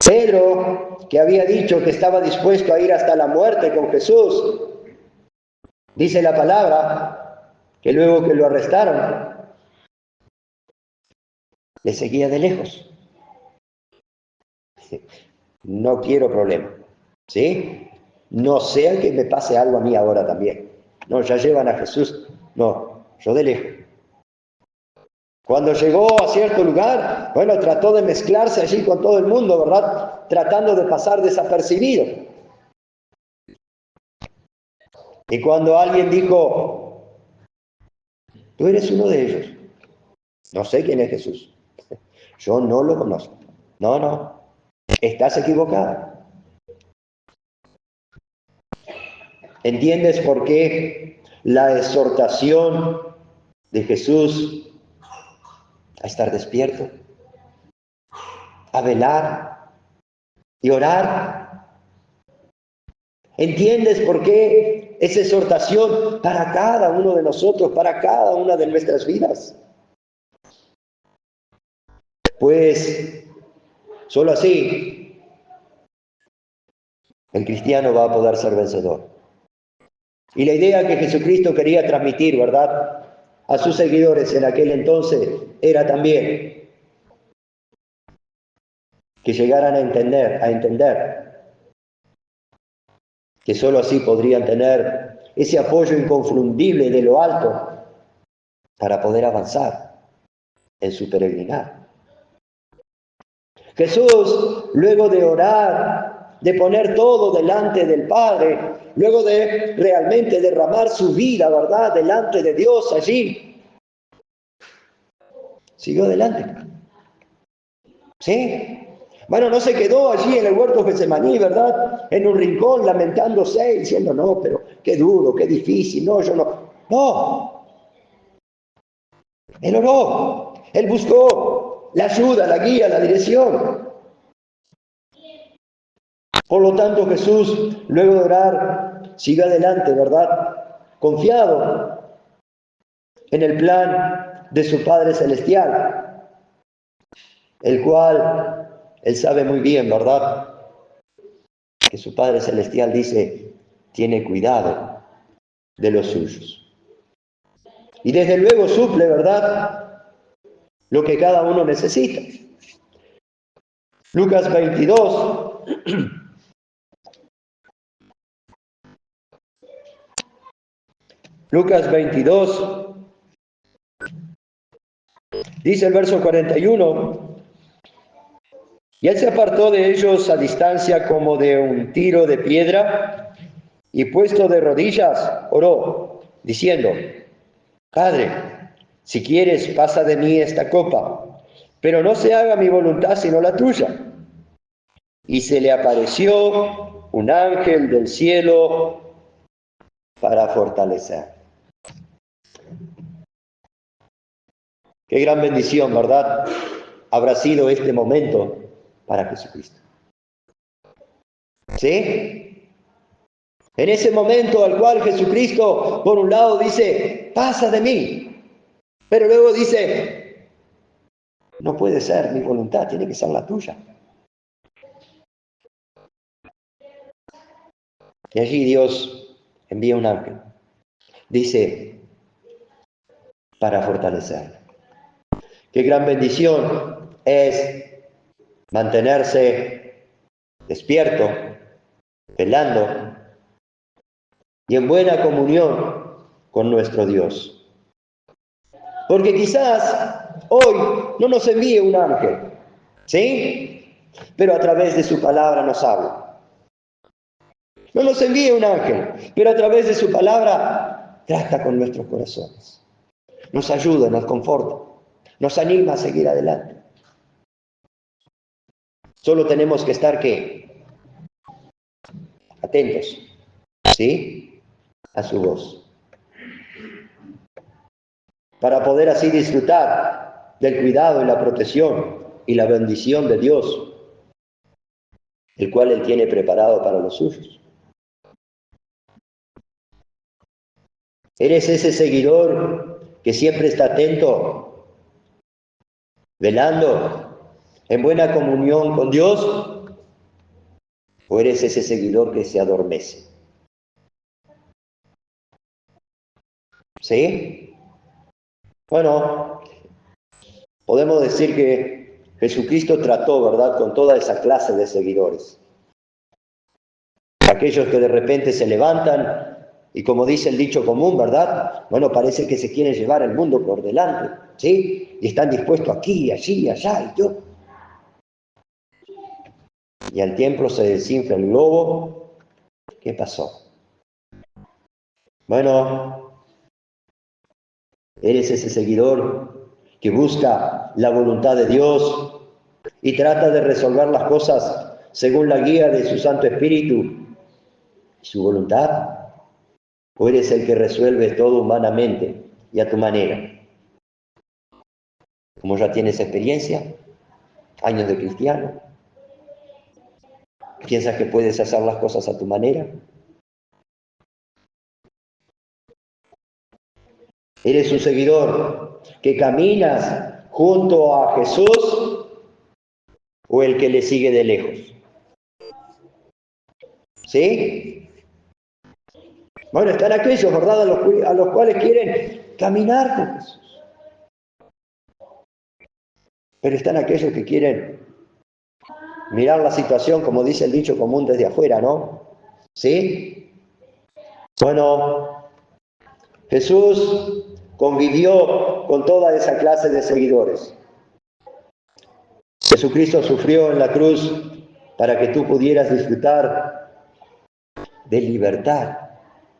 Pedro, que había dicho que estaba dispuesto a ir hasta la muerte con Jesús, dice la palabra que luego que lo arrestaron, le seguía de lejos. No quiero problema, ¿sí? No sea que me pase algo a mí ahora también. No, ya llevan a Jesús. No, yo de lejos. Cuando llegó a cierto lugar, bueno, trató de mezclarse allí con todo el mundo, ¿verdad? Tratando de pasar desapercibido. Y cuando alguien dijo, tú eres uno de ellos, no sé quién es Jesús, yo no lo conozco. No, estás equivocado. ¿Entiendes por qué la exhortación de Jesús a estar despierto, a velar y orar? ¿Entiendes por qué esa exhortación para cada uno de nosotros, para cada una de nuestras vidas? Pues solo así el cristiano va a poder ser vencedor. Y la idea que Jesucristo quería transmitir, ¿verdad?, a sus seguidores en aquel entonces era también que llegaran a entender que sólo así podrían tener ese apoyo inconfundible de lo alto para poder avanzar en su peregrinar. Jesús, luego de orar, de poner todo delante del Padre, luego de realmente derramar su vida, ¿verdad?, delante de Dios allí, siguió adelante. ¿Sí? Bueno, no se quedó allí en el huerto de Getsemaní, ¿verdad?, en un rincón lamentándose y diciendo, no, pero qué duro, qué difícil, no, yo no. No. Él oró, él buscó la ayuda, la guía, la dirección. Por lo tanto, Jesús, luego de orar, sigue adelante, ¿verdad?, confiado en el plan de su Padre Celestial, el cual Él sabe muy bien, ¿verdad? Que su Padre Celestial dice, tiene cuidado de los suyos. Y desde luego suple, ¿verdad?, lo que cada uno necesita. Lucas 22. Lucas 22. Dice el verso 41. Y él se apartó de ellos a distancia como de un tiro de piedra, y puesto de rodillas, oró, diciendo, Padre, si quieres, pasa de mí esta copa, pero no se haga mi voluntad sino la tuya. Y se le apareció un ángel del cielo para fortalecer. Qué gran bendición, ¿verdad?, habrá sido este momento para Jesucristo. ¿Sí? En ese momento al cual Jesucristo, por un lado, dice, pasa de mí, pero luego dice, no puede ser mi voluntad, tiene que ser la tuya. Y allí Dios envía un ángel. Dice, para fortalecer. Qué gran bendición es mantenerse despierto, velando y en buena comunión con nuestro Dios. Porque quizás hoy no nos envíe un ángel, ¿sí? Pero a través de su palabra nos habla. No nos envíe un ángel, pero a través de su palabra trata con nuestros corazones. Nos ayuda, nos conforta, nos anima a seguir adelante. Solo tenemos que estar, ¿qué? Atentos, ¿sí?, a su voz, para poder así disfrutar del cuidado y la protección y la bendición de Dios, el cual Él tiene preparado para los suyos. ¿Eres ese seguidor que siempre está atento, velando, en buena comunión con Dios? ¿O eres ese seguidor que se adormece? ¿Sí? Bueno, podemos decir que Jesucristo trató, ¿verdad?, con toda esa clase de seguidores. Aquellos que de repente se levantan y, como dice el dicho común, ¿verdad?, bueno, parece que se quieren llevar el mundo por delante, ¿sí? Y están dispuestos aquí, allí, allá, y yo. Y al tiempo se desinfla el globo. ¿Qué pasó? Bueno, eres ese seguidor que busca la voluntad de Dios y trata de resolver las cosas según la guía de su Santo Espíritu y su voluntad. ¿O eres el que resuelve todo humanamente y a tu manera? Como ya tienes experiencia, años de cristiano, ¿piensas que puedes hacer las cosas a tu manera? ¿Eres un seguidor que caminas junto a Jesús o el que le sigue de lejos? ¿Sí? Bueno, están aquellos, ¿verdad?, a los cuales quieren caminar con Jesús. Pero están aquellos que quieren mirar la situación, como dice el dicho común, desde afuera, ¿no? ¿Sí? Bueno, Jesús convivió con toda esa clase de seguidores. Jesucristo sufrió en la cruz para que tú pudieras disfrutar de libertad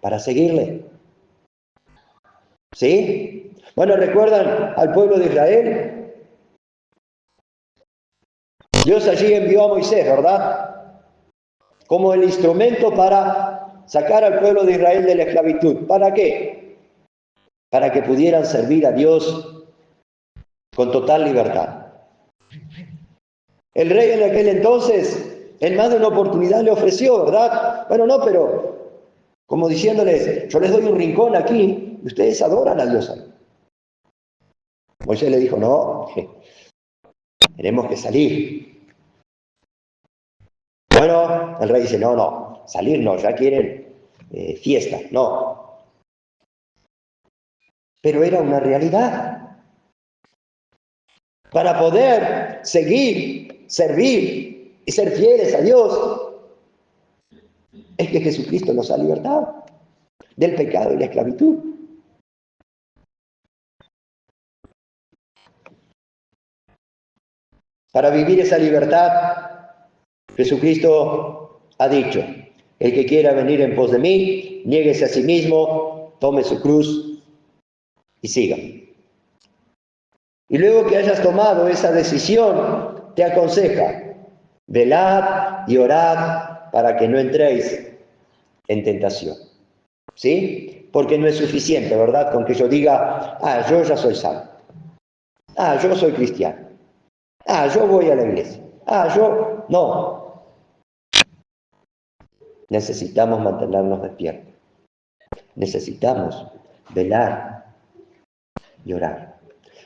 para seguirle. ¿Sí? Bueno, ¿recuerdan al pueblo de Israel? Dios allí envió a Moisés, ¿verdad?, como el instrumento para sacar al pueblo de Israel de la esclavitud. ¿Para qué? Para que pudieran servir a Dios con total libertad. El rey en aquel entonces, en más de una oportunidad, le ofreció, ¿verdad? Bueno, no, pero como diciéndoles, yo les doy un rincón aquí y ustedes adoran a Dios ahí. Moisés le dijo, no, tenemos que salir. Bueno, el rey dice, no, salir no, ya quieren fiesta, no. Pero era una realidad. Para poder seguir, servir y ser fieles a Dios, es que Jesucristo nos ha libertado del pecado y la esclavitud. Para vivir esa libertad, Jesucristo ha dicho, el que quiera venir en pos de mí, niéguese a sí mismo, tome su cruz y siga. Y luego que hayas tomado esa decisión, te aconseja, velad y orad para que no entréis en tentación. ¿Sí? Porque no es suficiente, ¿verdad? Con que yo diga, yo ya soy salvo. Yo soy cristiano. Yo voy a la iglesia. Yo... No. Necesitamos mantenernos despiertos. Necesitamos velar y orar.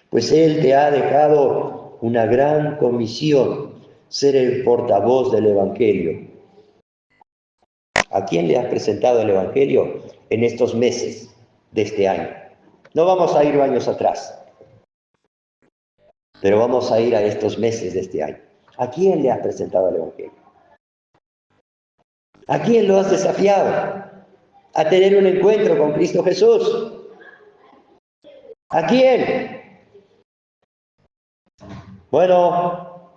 Pues Él te ha dejado una gran comisión, ser el portavoz del Evangelio. ¿A quién le has presentado el Evangelio en estos meses de este año? No vamos a ir años atrás, pero vamos a ir a estos meses de este año. ¿A quién le has presentado el Evangelio? ¿A quién lo has desafiado a tener un encuentro con Cristo Jesús? ¿A quién? Bueno,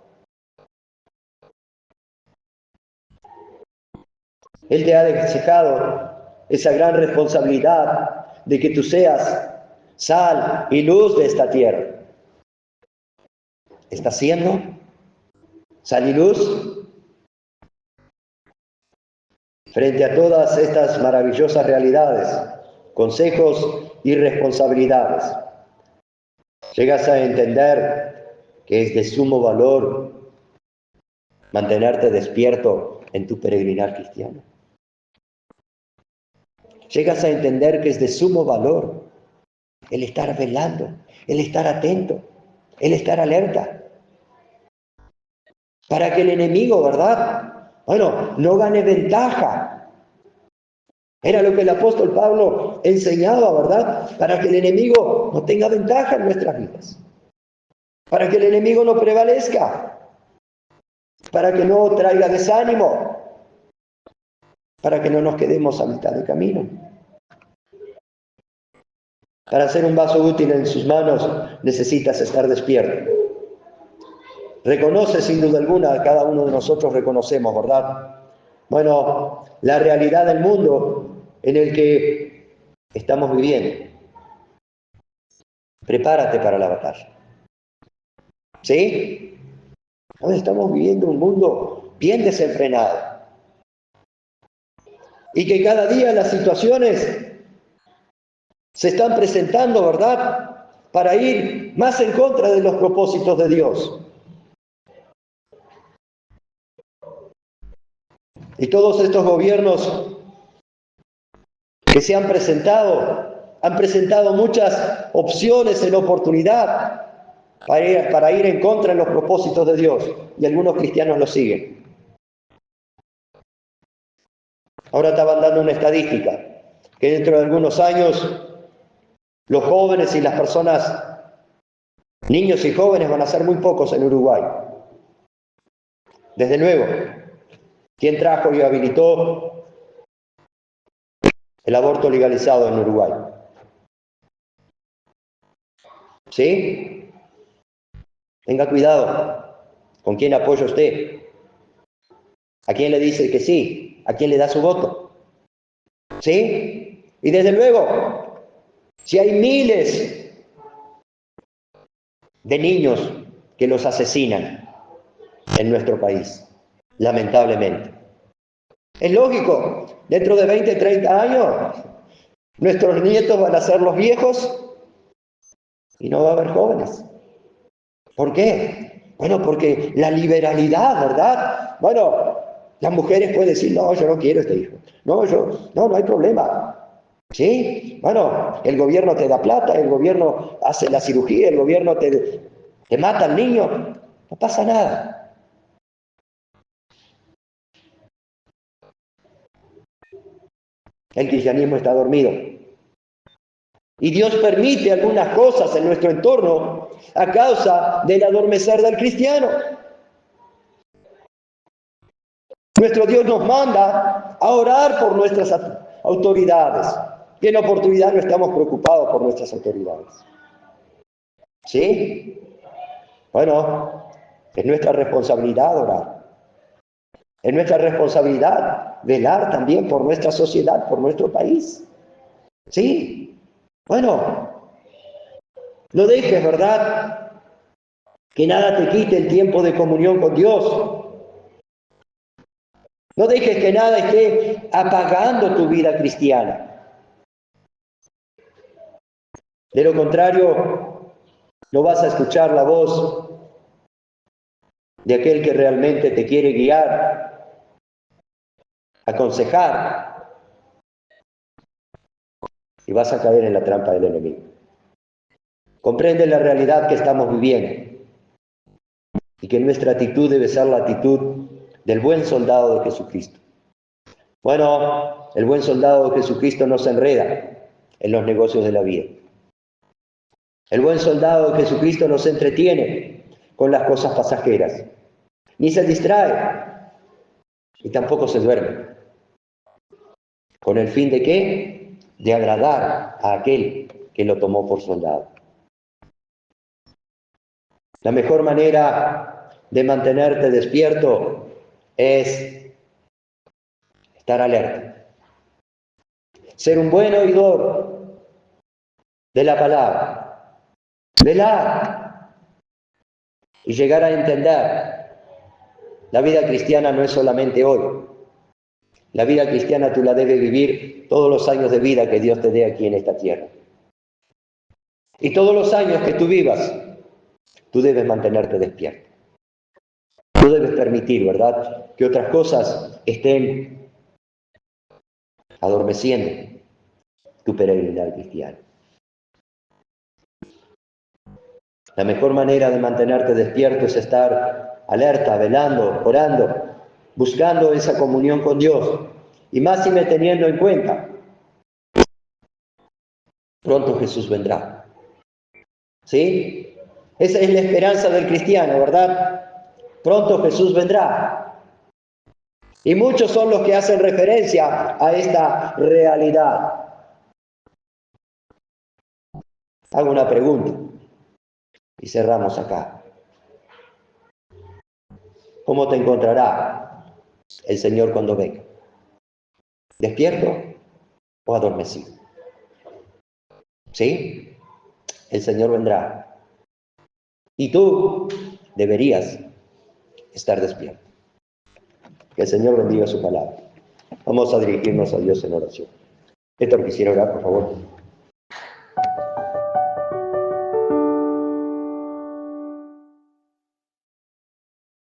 Él te ha dejado esa gran responsabilidad de que tú seas sal y luz de esta tierra. ¿Estás siendo sal y luz? Frente a todas estas maravillosas realidades, consejos y responsabilidades, llegas a entender que es de sumo valor mantenerte despierto en tu peregrinar cristiano. Llegas a entender que es de sumo valor el estar velando, el estar atento, el estar alerta, para que el enemigo, ¿verdad? Bueno, no gane ventaja. Era lo que el apóstol Pablo enseñaba, ¿verdad? Para que el enemigo no tenga ventaja en nuestras vidas. Para que el enemigo no prevalezca. Para que no traiga desánimo. Para que no nos quedemos a mitad de camino. Para ser un vaso útil en sus manos necesitas estar despierto. Reconoce sin duda alguna, cada uno de nosotros reconocemos, ¿verdad? Bueno, la realidad del mundo en el que estamos viviendo. Prepárate para la batalla. ¿Sí? Hoy estamos viviendo un mundo bien desenfrenado. Y que cada día las situaciones se están presentando, ¿verdad? Para ir más en contra de los propósitos de Dios. Y todos estos gobiernos que se han presentado muchas opciones en oportunidad para ir en contra de los propósitos de Dios. Y algunos cristianos lo siguen. Ahora estaban dando una estadística, que dentro de algunos años los jóvenes y las personas, niños y jóvenes, van a ser muy pocos en Uruguay. Desde luego, ¿quién trajo y habilitó el aborto legalizado en Uruguay? ¿Sí? Tenga cuidado. ¿Con quién apoya usted? ¿A quién le dice que sí? ¿A quién le da su voto? ¿Sí? Y desde luego, si hay miles de niños que los asesinan en nuestro país, lamentablemente. Es lógico, dentro de 20, 30 años, nuestros nietos van a ser los viejos y no va a haber jóvenes. ¿Por qué? Bueno, porque la liberalidad, ¿verdad? Bueno, las mujeres pueden decir, no, yo no quiero este hijo. No hay problema. ¿Sí? Bueno, el gobierno te da plata, el gobierno hace la cirugía, el gobierno te mata al niño, no pasa nada. El cristianismo está dormido. Y Dios permite algunas cosas en nuestro entorno a causa del adormecer del cristiano. Nuestro Dios nos manda a orar por nuestras autoridades. Y en oportunidad no estamos preocupados por nuestras autoridades. ¿Sí? Bueno, es nuestra responsabilidad orar. Es nuestra responsabilidad velar también por nuestra sociedad, por nuestro país. ¿Sí? Bueno, no dejes, ¿verdad?, que nada te quite el tiempo de comunión con Dios. No dejes que nada esté apagando tu vida cristiana. De lo contrario, no vas a escuchar la voz de aquel que realmente te quiere guiar, aconsejar, y vas a caer en la trampa del enemigo. Comprende la realidad que estamos viviendo y que nuestra actitud debe ser la actitud del buen soldado de Jesucristo. Bueno, el buen soldado de Jesucristo no se enreda en los negocios de la vida. El buen soldado de Jesucristo no se entretiene con las cosas pasajeras, ni se distrae, y tampoco se duerme. ¿Con el fin de qué? De agradar a aquel que lo tomó por soldado. La mejor manera de mantenerte despierto es estar alerta. Ser un buen oidor de la palabra. Velar y llegar a entender. La vida cristiana no es solamente hoy. La vida cristiana tú la debes vivir todos los años de vida que Dios te dé aquí en esta tierra. Y todos los años que tú vivas, tú debes mantenerte despierto. No debes permitir, ¿verdad?, que otras cosas estén adormeciendo tu peregrinar cristiano. La mejor manera de mantenerte despierto es estar alerta, velando, orando, buscando esa comunión con Dios. Y más si me teniendo en cuenta, pronto Jesús vendrá. ¿Sí? Esa es la esperanza del cristiano, ¿verdad? Pronto Jesús vendrá. Y muchos son los que hacen referencia a esta realidad. Hago una pregunta y cerramos acá. ¿Cómo te encontrará el Señor cuando venga? ¿Despierto o adormecido? ¿Sí? El Señor vendrá. Y tú deberías estar despierto. Que el Señor bendiga su palabra. Vamos a dirigirnos a Dios en oración. Héctor, quisiera orar, por favor.